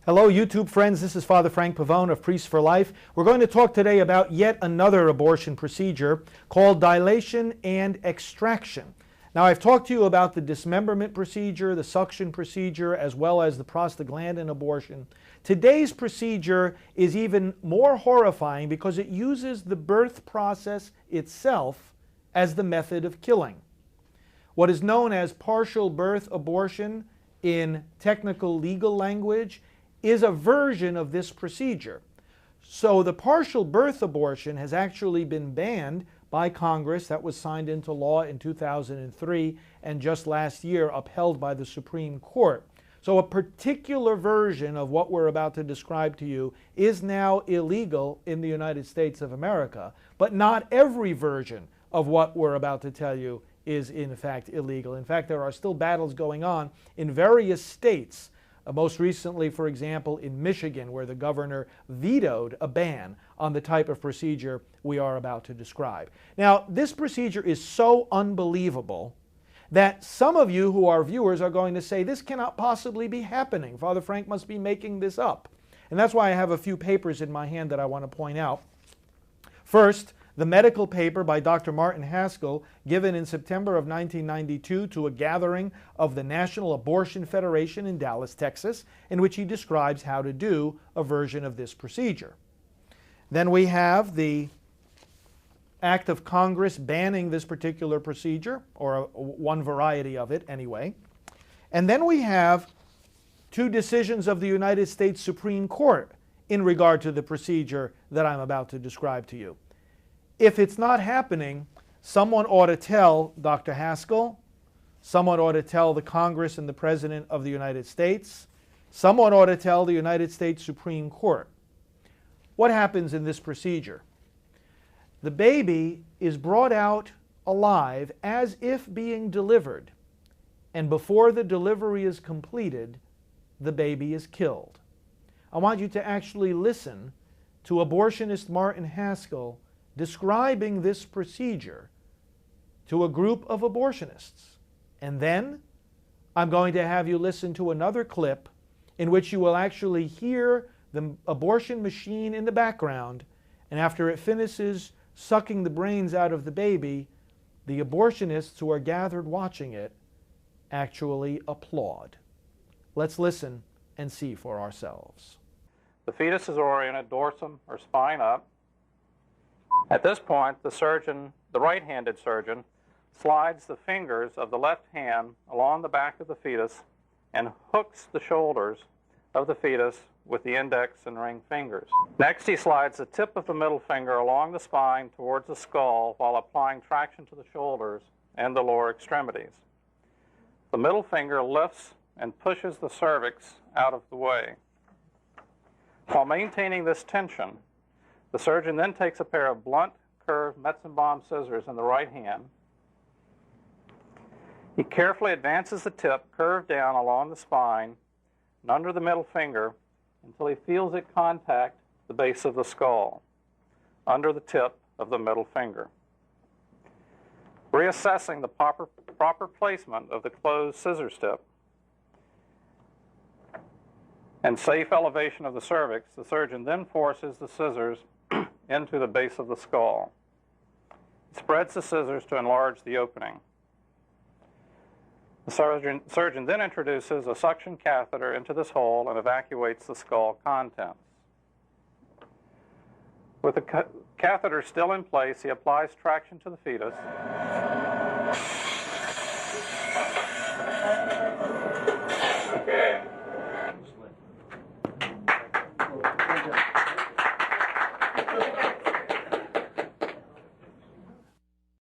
Hello, YouTube friends. This is Father Frank Pavone of Priests for Life. We're going to talk today about yet another abortion procedure called dilation and extraction. Now, I've talked to you about the dismemberment procedure, the suction procedure, as well as the prostaglandin abortion. Today's procedure is even more horrifying because it uses the birth process itself as the method of killing. What is known as partial birth abortion in technical legal language is a version of this procedure. So the partial birth abortion has actually been banned by Congress. That was signed into law in 2003 and just last year upheld by the Supreme Court. So a particular version of what we're about to describe to you is now illegal in the United States of America, but not every version of what we're about to tell you is in fact illegal. In fact, there are still battles going on in various states. Most recently, for example, in Michigan, where the governor vetoed a ban on the type of procedure we are about to describe. Now, this procedure is so unbelievable that some of you who are viewers are going to say, this cannot possibly be happening. Father Frank must be making this up. And that's why I have a few papers in my hand that I want to point out. First, the medical paper by Dr. Martin Haskell, given in September of 1992 to a gathering of the National Abortion Federation in Dallas, Texas, in which he describes how to do a version of this procedure. Then we have the act of Congress banning this particular procedure, or one variety of it anyway. And then we have two decisions of the United States Supreme Court in regard to the procedure that I'm about to describe to you. If it's not happening, someone ought to tell Dr. Haskell, someone ought to tell the Congress and the President of the United States, someone ought to tell the United States Supreme Court. What happens in this procedure? The baby is brought out alive as if being delivered, and before the delivery is completed, the baby is killed. I want you to actually listen to abortionist Martin Haskell describing this procedure to a group of abortionists. And then I'm going to have you listen to another clip in which you will actually hear the abortion machine in the background, and after it finishes sucking the brains out of the baby, the abortionists who are gathered watching it actually applaud. Let's listen and see for ourselves. The fetus is oriented dorsum or spine up. At this point, the surgeon, the right-handed surgeon, slides the fingers of the left hand along the back of the fetus and hooks the shoulders of the fetus with the index and ring fingers. Next, he slides the tip of the middle finger along the spine towards the skull while applying traction to the shoulders and the lower extremities. The middle finger lifts and pushes the cervix out of the way. While maintaining this tension, the surgeon then takes a pair of blunt, curved Metzenbaum scissors in the right hand. He carefully advances the tip curved down along the spine and under the middle finger until he feels it contact the base of the skull, under the tip of the middle finger. Reassessing the proper placement of the closed scissors tip and safe elevation of the cervix, the surgeon then forces the scissors into the base of the skull. He spreads the scissors to enlarge the opening. The surgeon then introduces a suction catheter into this hole and evacuates the skull contents. With the catheter still in place, he applies traction to the fetus